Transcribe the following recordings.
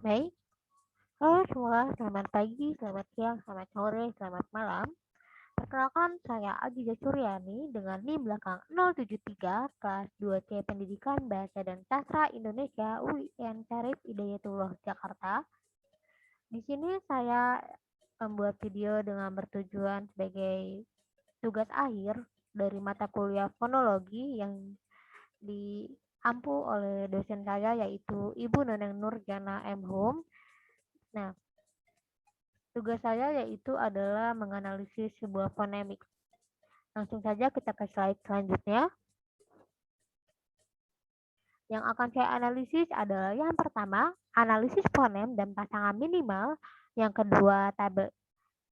Baik, halo semua, selamat pagi, selamat siang, selamat sore, selamat malam. Perkenalkan, saya Agija Suryani dengan NIM belakang 073 kelas 2C Pendidikan Bahasa dan Sastra Indonesia UIN Syarif Hidayatullah Jakarta. Di sini saya membuat video dengan bertujuan sebagai tugas akhir dari mata kuliah fonologi yang diampu oleh dosen saya yaitu Ibu Neneng Nurjana M. Hum. Nah, tugas saya yaitu adalah menganalisis sebuah fonemik. Langsung saja kita ke slide selanjutnya. Yang akan saya analisis adalah yang pertama, analisis fonem dan pasangan minimal. Yang kedua, tabel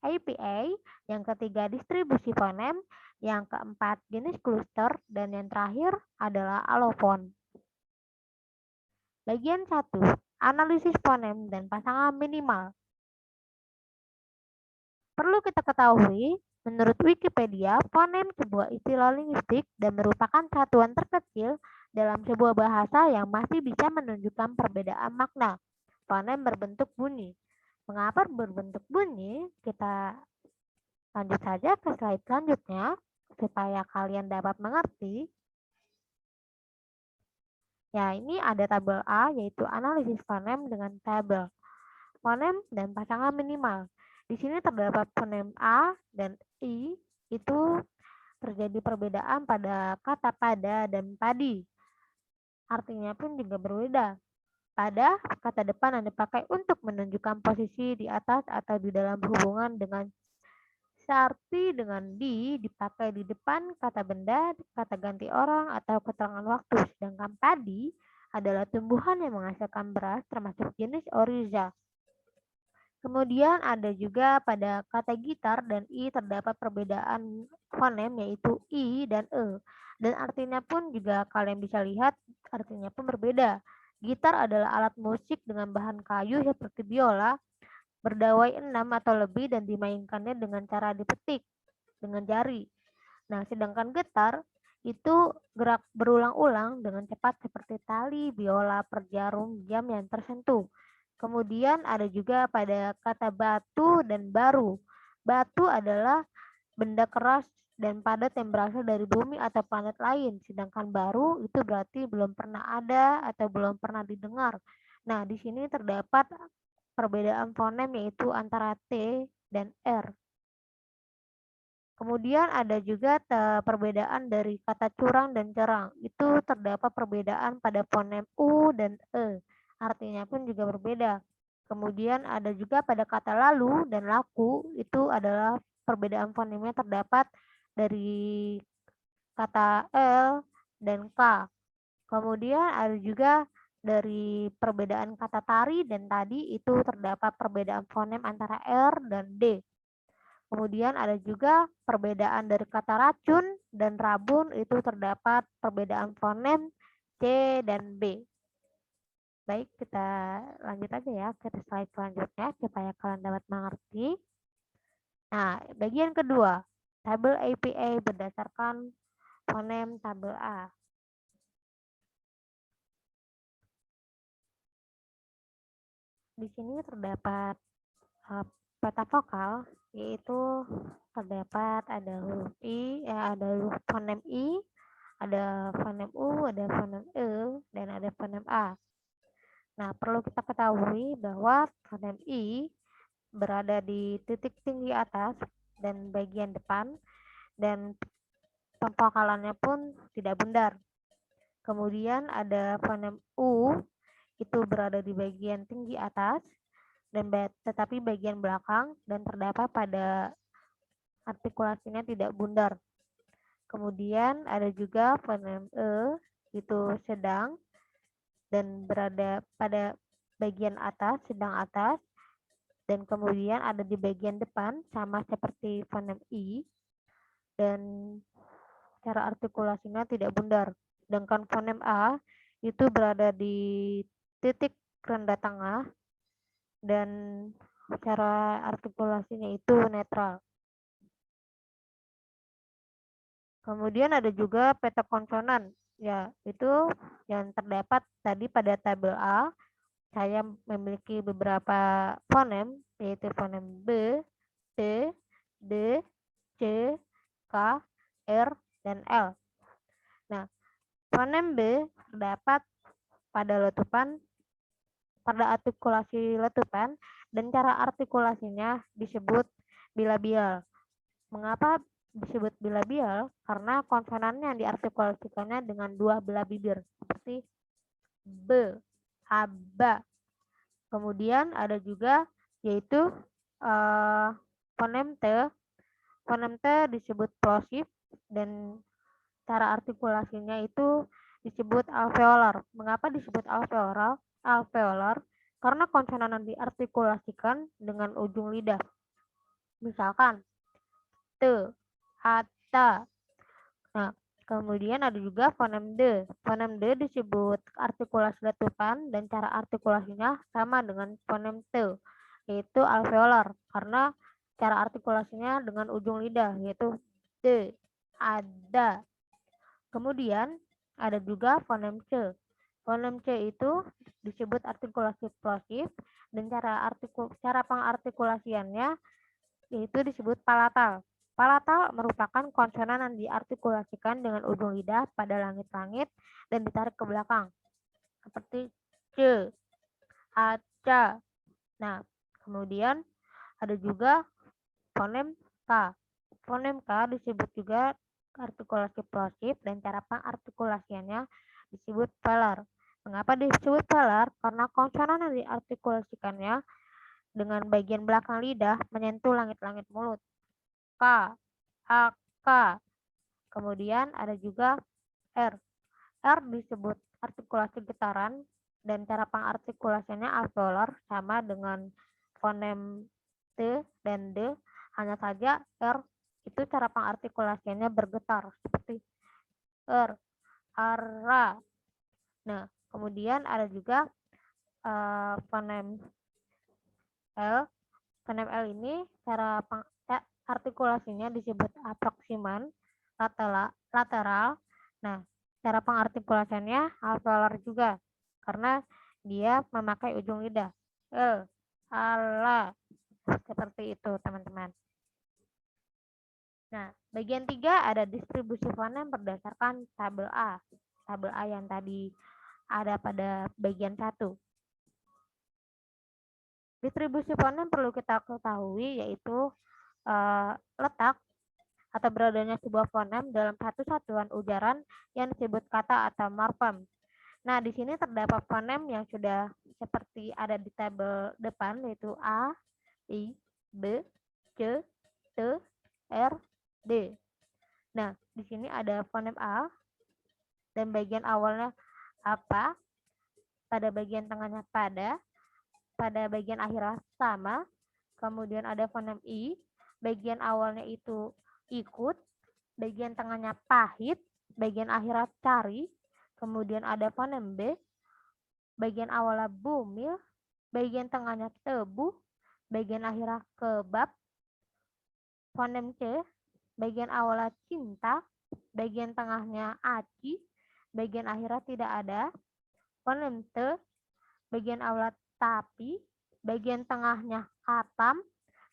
APA. Yang ketiga, distribusi fonem. Yang keempat, jenis cluster. Dan yang terakhir adalah alofon. Bagian 1, analisis fonem dan pasangan minimal. Perlu kita ketahui, menurut Wikipedia, fonem sebuah istilah linguistik dan merupakan satuan terkecil dalam sebuah bahasa yang masih bisa menunjukkan perbedaan makna. Fonem berbentuk bunyi. Mengapa berbentuk bunyi? Kita lanjut saja ke slide selanjutnya supaya kalian dapat mengerti. Ya, ini ada tabel A yaitu analisis fonem dengan tabel fonem dan pasangan minimal. Di sini terdapat fonem A dan I, itu terjadi perbedaan pada kata pada dan padi. Artinya pun juga berbeda. Pada, kata depan yang dipakai untuk menunjukkan posisi di atas atau di dalam hubungan dengan searti dengan di, dipakai di depan kata benda, kata ganti orang, atau keterangan waktu. Sedangkan padi adalah tumbuhan yang menghasilkan beras termasuk jenis oriza. Kemudian ada juga pada kata gitar dan i terdapat perbedaan fonem yaitu i dan e. Dan artinya pun juga kalian bisa lihat artinya pun berbeda. Gitar adalah alat musik dengan bahan kayu seperti biola, berdawai 6 atau lebih dan dimainkannya dengan cara dipetik dengan jari. Nah, sedangkan getar itu gerak berulang-ulang dengan cepat seperti tali, biola, per jarum, jam yang tersentuh. Kemudian ada juga pada kata batu dan baru. Batu adalah benda keras dan padat yang berasal dari bumi atau planet lain. Sedangkan baru itu berarti belum pernah ada atau belum pernah didengar. Nah, di sini terdapat perbedaan fonem yaitu antara T dan R. Kemudian ada juga perbedaan dari kata curang dan cerang. Itu terdapat perbedaan pada fonem U dan E. Artinya pun juga berbeda. Kemudian ada juga pada kata lalu dan laku. Itu adalah perbedaan fonemnya terdapat dari kata L dan K. Kemudian ada juga dari perbedaan kata tari dan tadi itu terdapat perbedaan fonem antara R dan D. Kemudian ada juga perbedaan dari kata racun dan rabun itu terdapat perbedaan fonem C dan B. Baik, kita lanjut aja ya ke slide selanjutnya supaya kalian dapat mengerti. Nah, bagian kedua, tabel APA berdasarkan fonem tabel A. Di sini terdapat peta vokal, yaitu terdapat ada huruf I, ada huruf fonem I, ada fonem U, ada fonem E, dan ada fonem A. Nah, perlu kita ketahui bahwa fonem I berada di titik tinggi atas dan bagian depan, dan pemvokalannya pun tidak bundar. Kemudian ada fonem U, itu berada di bagian tinggi atas, dan tetapi bagian belakang dan terdapat pada artikulasinya tidak bundar. Kemudian ada juga fonem E, itu sedang dan berada pada bagian atas, sedang atas, dan kemudian ada di bagian depan sama seperti fonem I, dan cara artikulasinya tidak bundar. Sedangkan fonem A itu berada di titik rendah tengah dan cara artikulasinya itu netral. Kemudian ada juga peta konsonan, ya itu yang terdapat tadi pada tabel A. saya memiliki beberapa fonem, yaitu fonem B, T, D, C, K, R, dan L. Nah, fonem B terdapat pada artikulasi letupan, dan cara artikulasinya disebut bilabial. Mengapa disebut bilabial? Karena konsonannya diartikulasikannya dengan dua belah bibir, seperti B, aba. Kemudian ada juga yaitu fonem T. Fonem T disebut plosif dan cara artikulasinya itu disebut alveolar. Mengapa disebut alveolar? Alveolar karena konsonan yang diartikulasikan dengan ujung lidah. Misalkan T, ata. Nah, kemudian ada juga fonem D. Fonem D disebut artikulasi letupan dan cara artikulasinya sama dengan fonem T, yaitu alveolar karena cara artikulasinya dengan ujung lidah, yaitu D, ada. Kemudian ada juga fonem C. Fonem C itu disebut artikulasi plosif dan cara pengartikulasiannya yaitu disebut palatal. Palatal merupakan konsonan yang diartikulasikan dengan ujung lidah pada langit-langit dan ditarik ke belakang, seperti C, aca. Nah, kemudian ada juga fonem K. Fonem K disebut juga artikulasi plosif dan cara pengartikulasiannya disebut velar. Mengapa disebut velar? Karena konsonan yang diartikulasikannya dengan bagian belakang lidah menyentuh langit-langit mulut. K, A, K. Kemudian ada juga R. R disebut artikulasi getaran dan cara pengartikulasinya alveolar sama dengan fonem T dan D. Hanya saja R itu cara pengartikulasinya bergetar seperti R, ara. Nah, kemudian ada juga fonem L. Fonem L ini cara artikulasinya disebut aproksiman lateral. Nah, cara pengartikulasiannya alveolar juga karena dia memakai ujung lidah. Ala. Seperti itu, teman-teman. Nah, bagian 3 ada distribusi fonem berdasarkan tabel A. Tabel A yang tadi ada pada bagian 1. Distribusi fonem perlu kita ketahui yaitu letak atau beradanya sebuah fonem dalam satu satuan ujaran yang disebut kata atau morfem. Nah, di sini terdapat fonem yang sudah seperti ada di tabel depan, yaitu A, I, B, C, T, R, D. Nah, di sini ada fonem A dan bagian awalnya apa, pada bagian tengahnya pada bagian akhirnya sama. Kemudian ada fonem I, bagian awalnya itu ikut, bagian tengahnya pahit, bagian akhirnya cari. Kemudian ada fonem B, bagian awalnya bumil, bagian tengahnya tebu, bagian akhirnya kebab. Fonem C, bagian awalnya cinta, bagian tengahnya aci, bagian akhirnya tidak ada. Fonem T, bagian awalnya tapi, bagian tengahnya katam,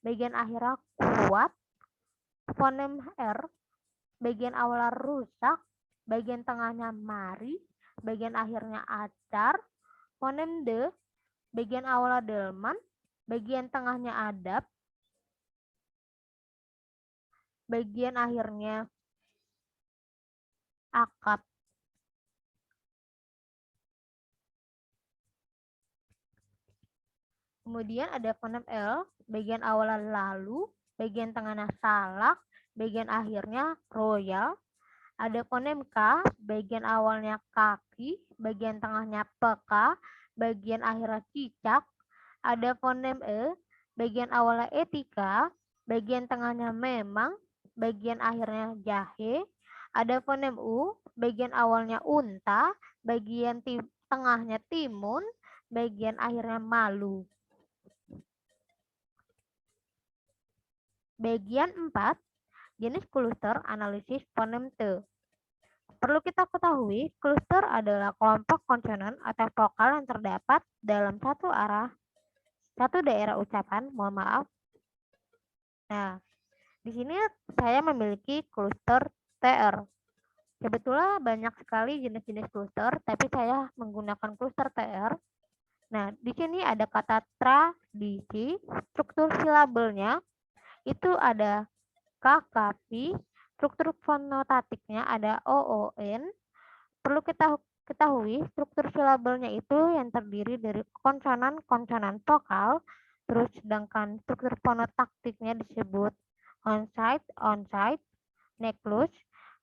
bagian akhirnya kuat. Fonem R, bagian awalnya rusak, bagian tengahnya mari, bagian akhirnya acar. Fonem D, bagian awalnya delman, bagian tengahnya adab, bagian akhirnya akap. Kemudian ada fonem L, bagian awalnya lalu, bagian tengahnya salak, bagian akhirnya royal. Ada fonem K, bagian awalnya kaki, bagian tengahnya peka, bagian akhirnya cicak. Ada fonem E, bagian awalnya etika, bagian tengahnya memang, bagian akhirnya jahe. Ada fonem U, bagian awalnya unta, bagian tengahnya timun, bagian akhirnya malu. Bagian 4, jenis kluster analisis fonem T. perlu kita ketahui, kluster adalah kelompok konsonan atau vokal yang terdapat dalam satu daerah ucapan, mohon maaf. Nah, di sini saya memiliki kluster TR. Sebetulnya banyak sekali jenis-jenis kluster, tapi saya menggunakan kluster TR. Nah, di sini ada kata tradisi, struktur silabelnya itu ada KKP, struktur fonotatiknya ada OON. Perlu kita ketahui, struktur silabelnya itu yang terdiri dari konsonan-konsonan vokal, terus sedangkan struktur fonotaktiknya disebut onsite, necklus.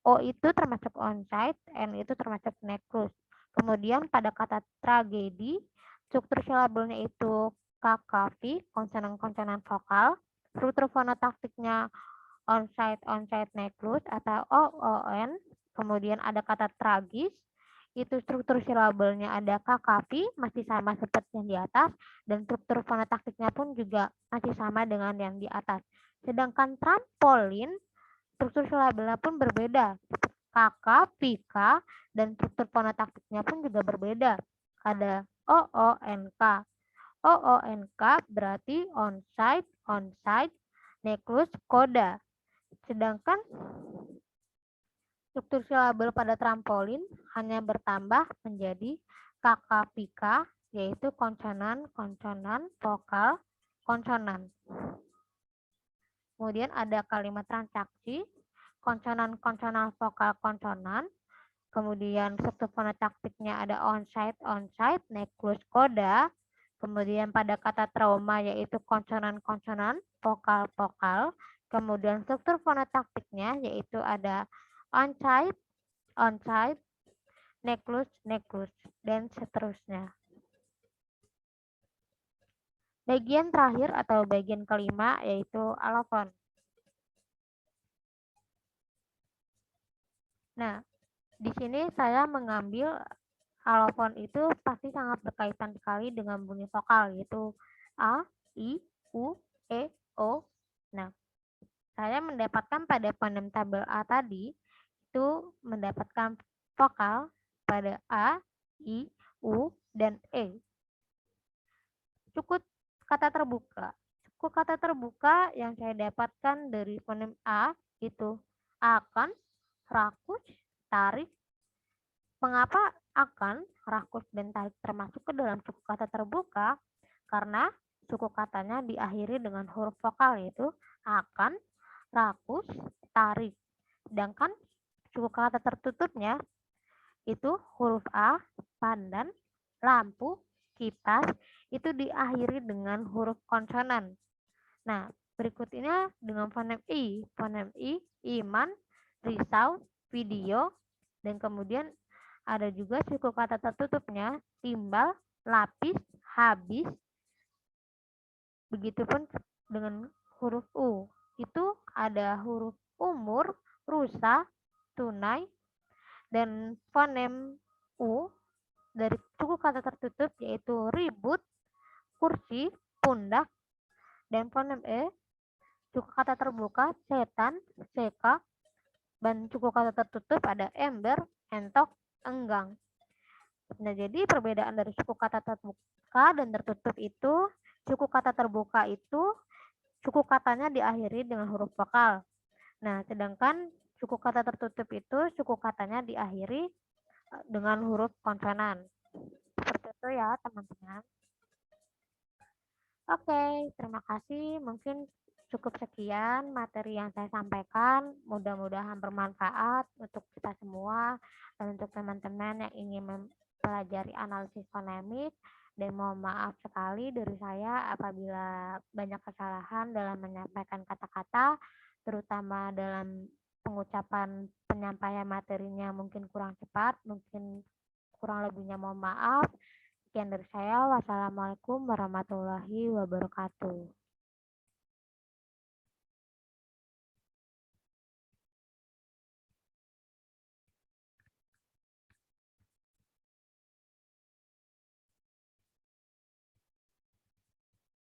O itu termasuk onsite, N itu termasuk necklus. Kemudian pada kata tragedi, struktur silabelnya itu KKV, konsonan-konsonan vokal, struktur fonotaktiknya onsite, necklus atau OON. Kemudian ada kata tragis, itu struktur silabelnya ada KKV, masih sama seperti yang di atas, dan struktur fonotaktiknya pun juga masih sama dengan yang di atas. Sedangkan trampolin, struktur silabelnya pun berbeda. KK, PK, dan struktur fonotaktiknya pun juga berbeda. Ada OONK. OONK berarti onsite, necklus, koda. Sedangkan struktur silabel pada trampolin hanya bertambah menjadi KK-PK, yaitu konsonan, vokal, konsonan. Kemudian ada kalimat transaksi, konsonan, vokal, konsonan. Kemudian struktur fonotaktiknya ada onsite, necklus, koda. Kemudian pada kata trauma yaitu konsonan, vokal. Kemudian struktur fonotaktiknya yaitu ada onsite, necklus, dan seterusnya. Bagian terakhir atau bagian kelima yaitu alofon. Nah, di sini saya mengambil alofon itu pasti sangat berkaitan sekali dengan bunyi vokal yaitu A, I, U, E, O. Nah, saya mendapatkan pada fonem tabel A tadi itu mendapatkan vokal pada A, I, U, dan E. Cukup kata terbuka. Cukup kata terbuka yang saya dapatkan dari fonem A itu akan, rakus, tarik. Mengapa akan, rakus, dan tarik termasuk ke dalam suku kata terbuka? Karena suku katanya diakhiri dengan huruf vokal yaitu akan, rakus, tarik. Sedangkan suku kata tertutupnya itu huruf A, pandan, lampu, kipas, itu diakhiri dengan huruf konsonan. Nah, berikutnya dengan fonem I. Fonem I, iman, risau, video, dan kemudian ada juga suku kata tertutupnya, timbal, lapis, habis. Begitupun dengan huruf U. Itu ada huruf umur, rusa, tunai, dan fonem U dari suku kata tertutup yaitu ribut, kursi, pundak, dan fonem E suku kata terbuka setan, seka, dan suku kata tertutup ada ember, entok, enggang. Nah, jadi perbedaan dari suku kata terbuka dan tertutup itu, suku kata terbuka itu suku katanya diakhiri dengan huruf vokal. Nah, sedangkan suku kata tertutup itu suku katanya diakhiri dengan huruf konsonan. Seperti itu ya, teman-teman. Oke, terima kasih. Mungkin cukup sekian materi yang saya sampaikan. Mudah-mudahan bermanfaat untuk kita semua dan untuk teman-teman yang ingin mempelajari analisis fonemik. Dan mohon maaf sekali dari saya apabila banyak kesalahan dalam menyampaikan kata-kata, terutama dalam pengucapan penyampaian materinya mungkin kurang cepat, mungkin kurang lebihnya mohon maaf. Sekian dari saya. Wassalamualaikum warahmatullahi wabarakatuh.